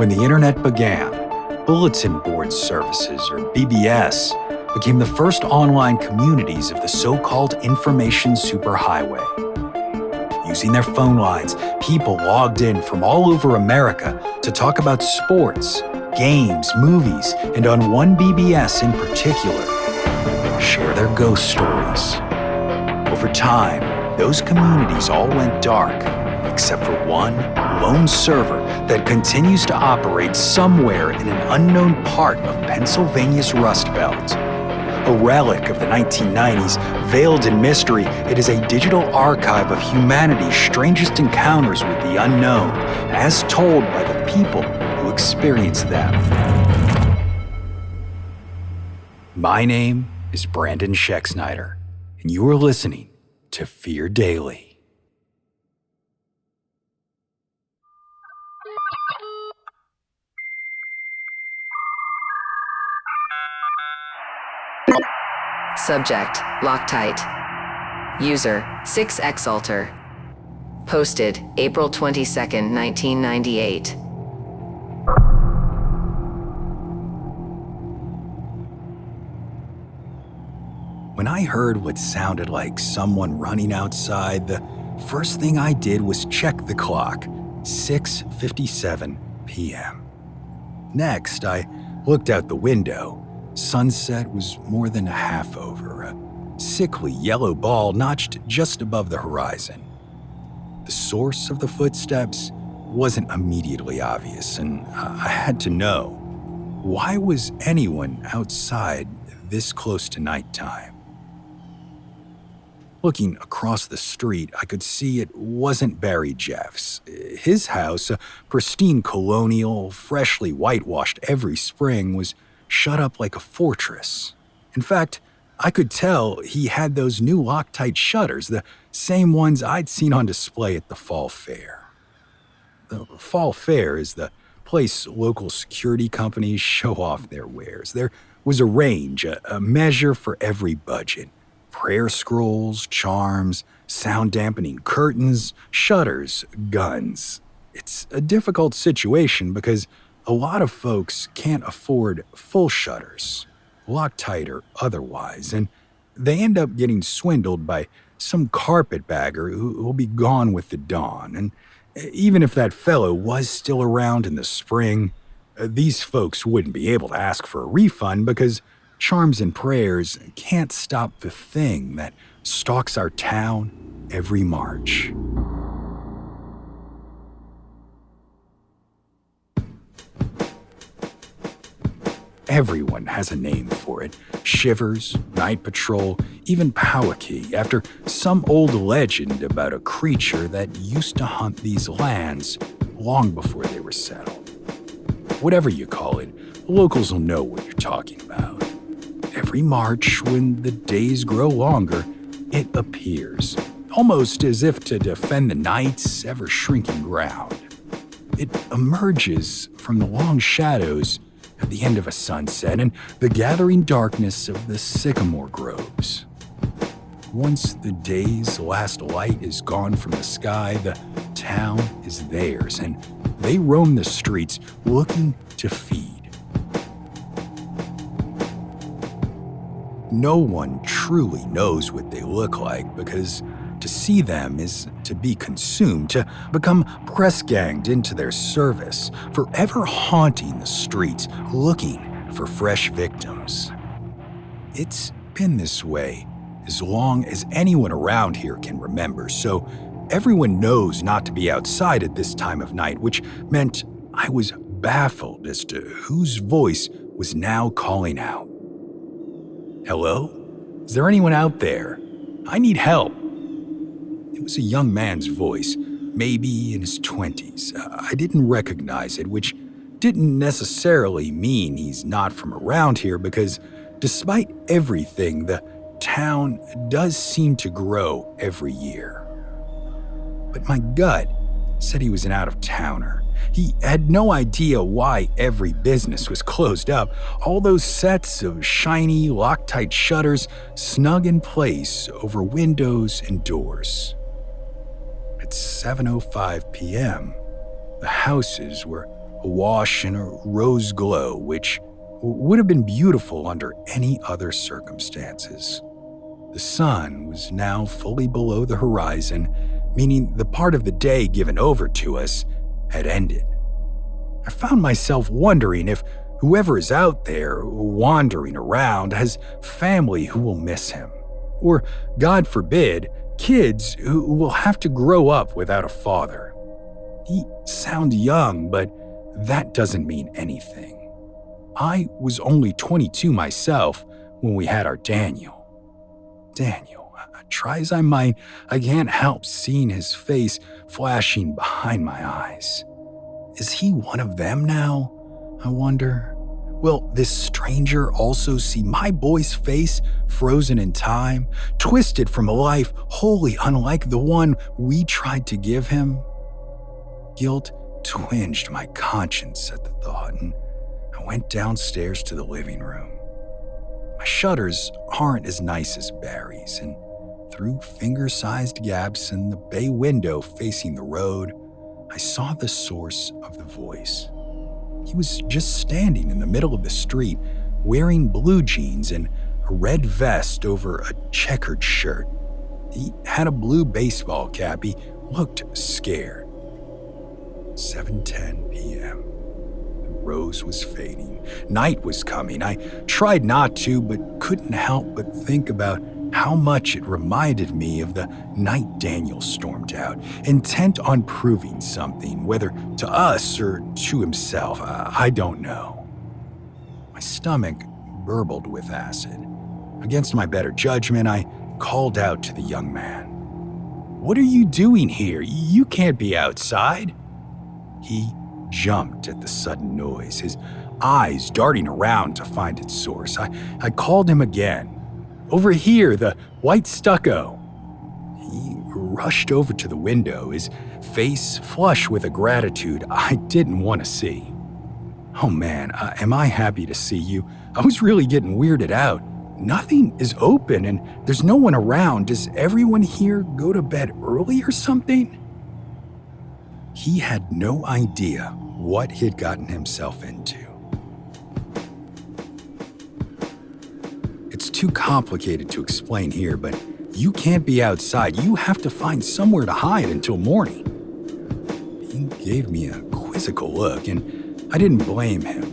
When the internet began, bulletin board services, or BBS, became the first online communities of the so-called information superhighway. Using their phone lines, people logged in from all over America to talk about sports, games, movies, and on one BBS in particular, share their ghost stories. Over time, those communities all went dark, except for one lone server that continues to operate somewhere in an unknown part of Pennsylvania's Rust Belt. A relic of the 1990s, veiled in mystery, it is a digital archive of humanity's strangest encounters with the unknown, as told by the people who experienced them. My name is Brandon Schexnayder, and you are listening to Fear Daily. Subject, Locktight. User, 6xalter. Posted, April 22nd, 1998. When I heard what sounded like someone running outside, the first thing I did was check the clock, 6:57 p.m. Next, I looked out the window. Sunset was more than half over, a sickly yellow ball notched just above the horizon. The source of the footsteps wasn't immediately obvious, and I had to know, why was anyone outside this close to nighttime? Looking across the street, I could see it wasn't Barry Jeff's. His house, a pristine colonial, freshly whitewashed every spring, was shut up like a fortress. In fact, I could tell he had those new Locktight shutters, the same ones I'd seen on display at the Fall Fair. The Fall Fair is the place local security companies show off their wares. There was a range, a measure for every budget. Prayer scrolls, charms, sound-dampening curtains, shutters, guns. It's a difficult situation because a lot of folks can't afford full shutters, Locktight or otherwise, and they end up getting swindled by some carpetbagger who'll be gone with the dawn. And even if that fellow was still around in the spring, these folks wouldn't be able to ask for a refund because charms and prayers can't stop the thing that stalks our town every March. Everyone has a name for it. Shivers, Night Patrol, even Powakey, after some old legend about a creature that used to hunt these lands long before they were settled. Whatever you call it, the locals will know what you're talking about. Every March, when the days grow longer, it appears, almost as if to defend the night's ever-shrinking ground. It emerges from the long shadows at the end of a sunset and the gathering darkness of the sycamore groves. Once the day's last light is gone from the sky, the town is theirs, and they roam the streets looking to feed. No one truly knows what they look like because to see them is to be consumed, to become press-ganged into their service, forever haunting the streets, looking for fresh victims. It's been this way as long as anyone around here can remember, so everyone knows not to be outside at this time of night, which meant I was baffled as to whose voice was now calling out. Hello? Is there anyone out there? I need help. It was a young man's voice, maybe in his 20s. I didn't recognize it, which didn't necessarily mean he's not from around here because despite everything, the town does seem to grow every year. But my gut said he was an out-of-towner. He had no idea why every business was closed up, all those sets of shiny Locktight shutters snug in place over windows and doors. At 7:05 p.m., the houses were awash in a rose glow, which would have been beautiful under any other circumstances. The sun was now fully below the horizon, meaning the part of the day given over to us had ended. I found myself wondering if whoever is out there wandering around has family who will miss him, or, God forbid, kids who will have to grow up without a father. He sounds young, but that doesn't mean anything. I was only 22 myself when we had our Daniel. Try as I might, I can't help seeing his face flashing behind my eyes. Is he one of them now, I wonder? Will this stranger also see my boy's face frozen in time, twisted from a life wholly unlike the one we tried to give him? Guilt twinged my conscience at the thought, and I went downstairs to the living room. My shutters aren't as nice as Barry's, and through finger-sized gaps in the bay window facing the road, I saw the source of the voice. He was just standing in the middle of the street, wearing blue jeans and a red vest over a checkered shirt. He had a blue baseball cap. He looked scared. 7:10 p.m. The rose was fading. Night was coming. I tried not to, but couldn't help but think about how much it reminded me of the night Daniel stormed out, intent on proving something, whether to us or to himself, I don't know. My stomach burbled with acid. Against my better judgment, I called out to the young man. "What are you doing here? You can't be outside." He jumped at the sudden noise, his eyes darting around to find its source. I called him again. "Over here, the white stucco." He rushed over to the window, his face flush with a gratitude I didn't want to see. "Oh man, am I happy to see you. I was really getting weirded out. Nothing is open and there's no one around. Does everyone here go to bed early or something?" He had no idea what he'd gotten himself into. It's too complicated to explain here, but you can't be outside. You have to find somewhere to hide until morning. He gave me a quizzical look, and I didn't blame him.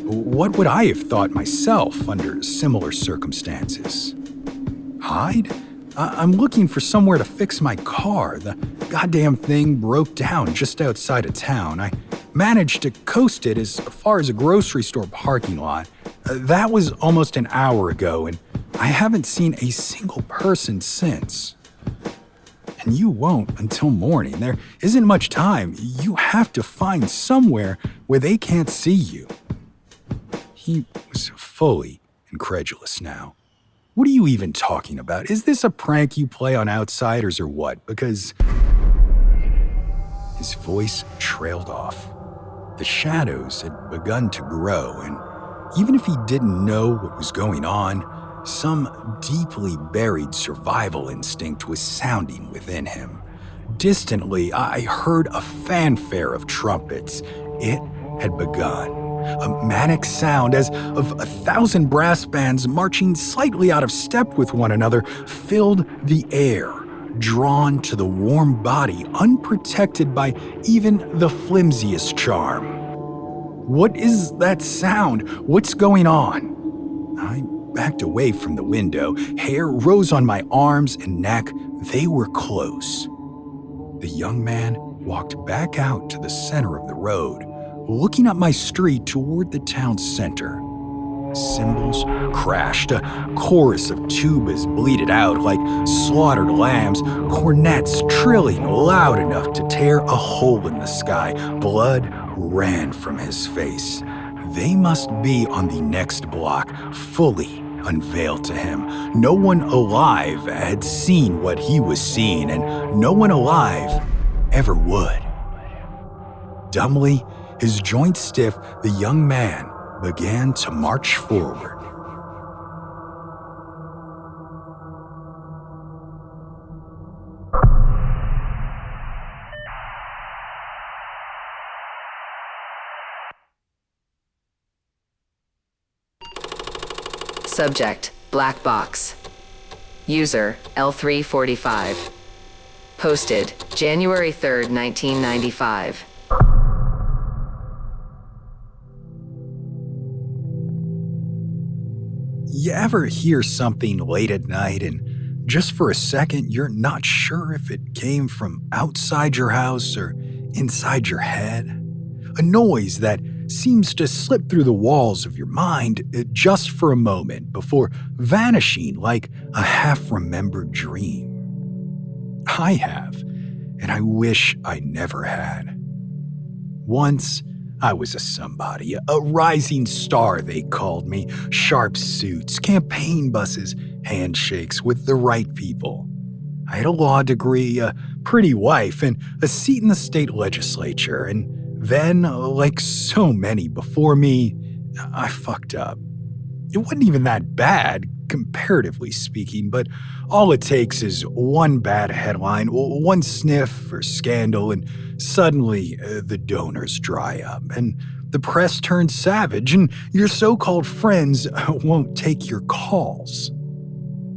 What would I have thought myself under similar circumstances? Hide? I'm looking for somewhere to fix my car. The goddamn thing broke down just outside of town. I managed to coast it as far as a grocery store parking lot. That was almost an hour ago, and I haven't seen a single person since. And you won't until morning. There isn't much time. You have to find somewhere where they can't see you. He was fully incredulous now. "What are you even talking about? Is this a prank you play on outsiders or what? Because..." His voice trailed off. The shadows had begun to grow, and even if he didn't know what was going on, some deeply buried survival instinct was sounding within him. Distantly, I heard a fanfare of trumpets. It had begun. A manic sound as of 1,000 brass bands marching slightly out of step with one another filled the air, drawn to the warm body, unprotected by even the flimsiest charm. "What is that sound? What's going on?" I backed away from the window. Hair rose on my arms and neck. They were close. The young man walked back out to the center of the road, looking up my street toward the town's center. Cymbals crashed, a chorus of tubas bleated out like slaughtered lambs, cornets trilling loud enough to tear a hole in the sky. Blood ran from his face. They must be on the next block, fully unveiled to him. No one alive had seen what he was seeing, and no one alive ever would. Dumbly, his joints stiff, the young man began to march forward. Subject, black box. User, L345. Posted, January 3rd, 1995. You ever hear something late at night and just for a second you're not sure if it came from outside your house or inside your head? A noise that seems to slip through the walls of your mind just for a moment before vanishing like a half-remembered dream. I have, and I wish I never had. Once, I was a somebody, a rising star they called me, sharp suits, campaign buses, handshakes with the right people. I had a law degree, a pretty wife, and a seat in the state legislature, and then, like so many before me, I fucked up. It wasn't even that bad, comparatively speaking, but all it takes is one bad headline, one sniff or scandal, and suddenly the donors dry up, and the press turns savage, and your so-called friends won't take your calls.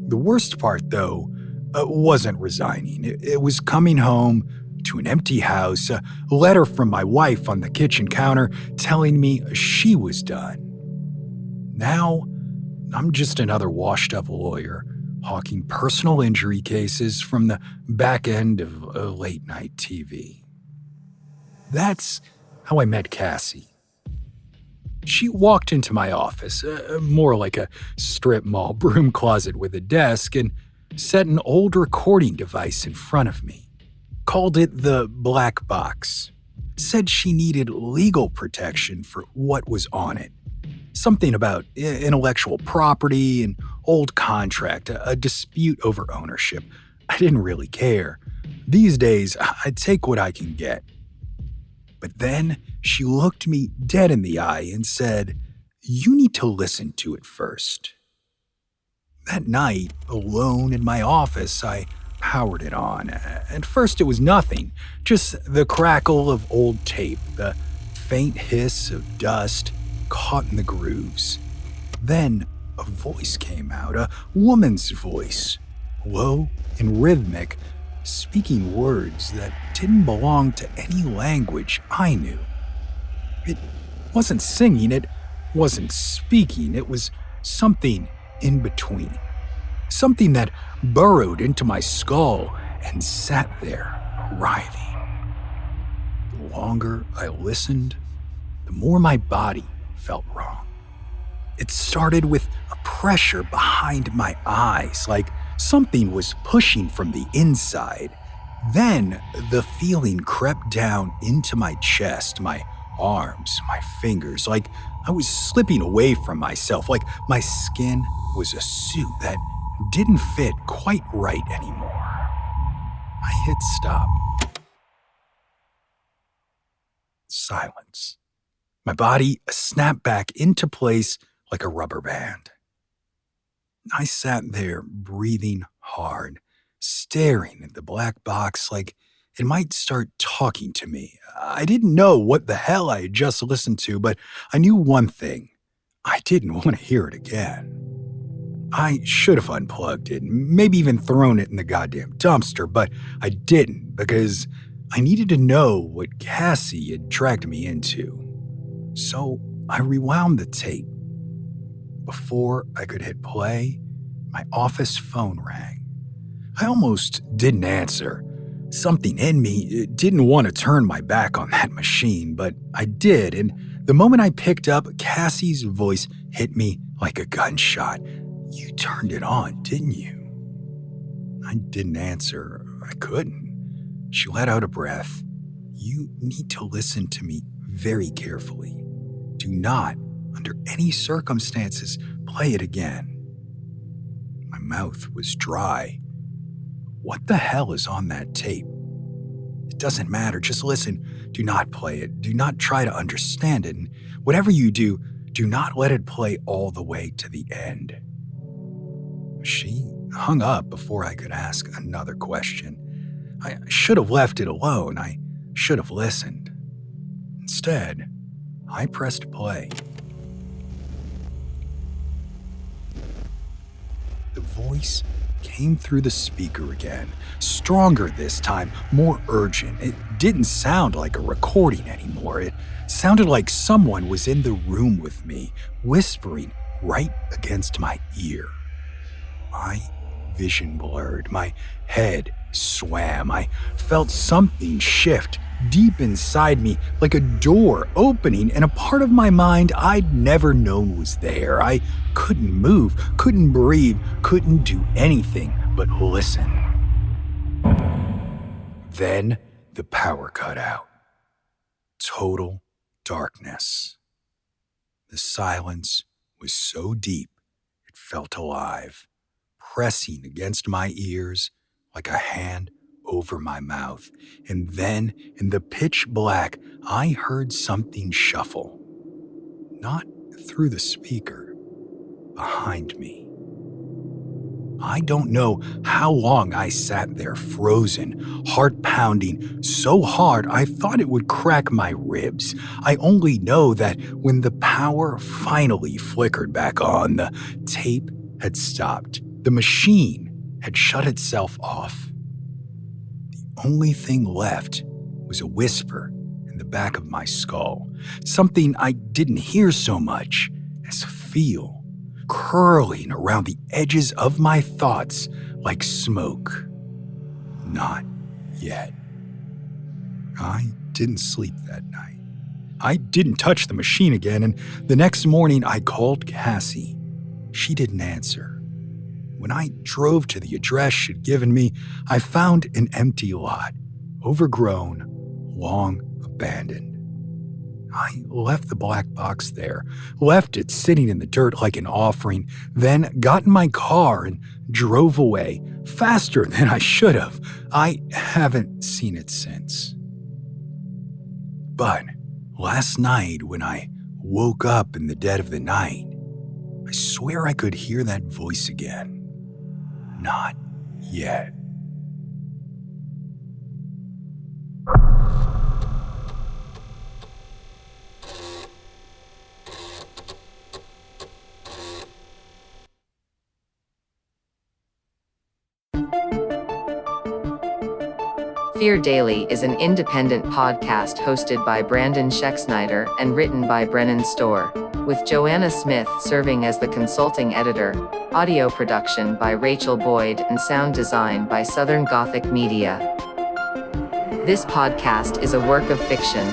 The worst part, though, wasn't resigning. It was coming home to an empty house, a letter from my wife on the kitchen counter telling me she was done. Now, I'm just another washed-up lawyer hawking personal injury cases from the back end of late-night TV. That's how I met Cassie. She walked into my office, more like a strip mall broom closet with a desk, and set an old recording device in front of me. Called it the black box. Said she needed legal protection for what was on it. Something about intellectual property, an old contract, a dispute over ownership. I didn't really care. These days, I take what I can get. But then she looked me dead in the eye and said, "You need to listen to it first." That night, alone in my office, I powered it on. At first it was nothing, just the crackle of old tape, the faint hiss of dust caught in the grooves. Then a voice came out, a woman's voice, low and rhythmic, speaking words that didn't belong to any language I knew. It wasn't singing, it wasn't speaking, it was something in between. Something that burrowed into my skull and sat there, writhing. The longer I listened, the more my body felt wrong. It started with a pressure behind my eyes, like something was pushing from the inside. Then the feeling crept down into my chest, my arms, my fingers, like I was slipping away from myself, like my skin was a suit that didn't fit quite right anymore. I hit stop. Silence. My body snapped back into place like a rubber band. I sat there breathing hard, staring at the black box like it might start talking to me. I didn't know what the hell I had just listened to, but I knew one thing. I didn't want to hear it again. I should have unplugged it, maybe even thrown it in the goddamn dumpster, but I didn't because I needed to know what Cassie had dragged me into. So I rewound the tape. Before I could hit play, my office phone rang. I almost didn't answer. Something in me didn't want to turn my back on that machine, but I did, and the moment I picked up, Cassie's voice hit me like a gunshot. "You turned it on, didn't you?" I didn't answer. I couldn't. She let out a breath. "You need to listen to me very carefully. Do not, under any circumstances, play it again." My mouth was dry. What the hell is on that tape? It doesn't matter, just listen. Do not play it. Do not try to understand it. And whatever you do, do not let it play all the way to the end. She hung up before I could ask another question. I should have left it alone. I should have listened. Instead, I pressed play. voice came through the speaker again, stronger this time, more urgent. It didn't sound like a recording anymore. It sounded like someone was in the room with me, whispering right against my ear. My vision blurred. My head swam. I felt something shift deep inside me, like a door opening in a part of my mind I'd never known was there. I couldn't move, couldn't breathe, couldn't do anything but listen. Then the power cut out. Total darkness. The silence was so deep it felt alive, pressing against my ears like a hand over my mouth. And then, in the pitch black, I heard something shuffle. Not through the speaker, behind me. I don't know how long I sat there frozen, heart pounding so hard I thought it would crack my ribs. I only know that when the power finally flickered back on, the tape had stopped. The machine had shut itself off. The only thing left was a whisper in the back of my skull, something I didn't hear so much as feel, curling around the edges of my thoughts like smoke. Not yet. I didn't sleep that night. I didn't touch the machine again, and the next morning I called Cassie. She didn't answer. When I drove to the address she'd given me, I found an empty lot, overgrown, long abandoned. I left the black box there, left it sitting in the dirt like an offering, then got in my car and drove away, faster than I should have. I haven't seen it since. But last night when I woke up in the dead of the night, I swear I could hear that voice again. Not yet. Fear Daily is an independent podcast hosted by Brandon Schexnayder and written by Brennan Storr, with Joanna Smith serving as the consulting editor, audio production by Rachel Boyd, and sound design by Southern Gothic Media. This podcast is a work of fiction.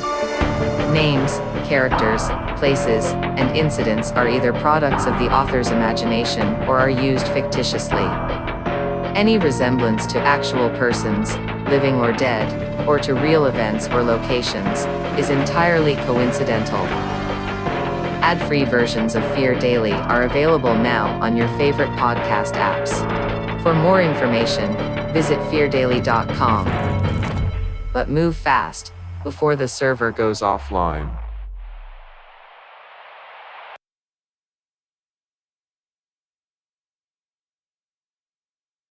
Names, characters, places, and incidents are either products of the author's imagination or are used fictitiously. Any resemblance to actual persons, living or dead, or to real events or locations, is entirely coincidental. Ad-free versions of Fear Daily are available now on your favorite podcast apps. For more information, visit feardaily.com. But move fast, before the server goes offline.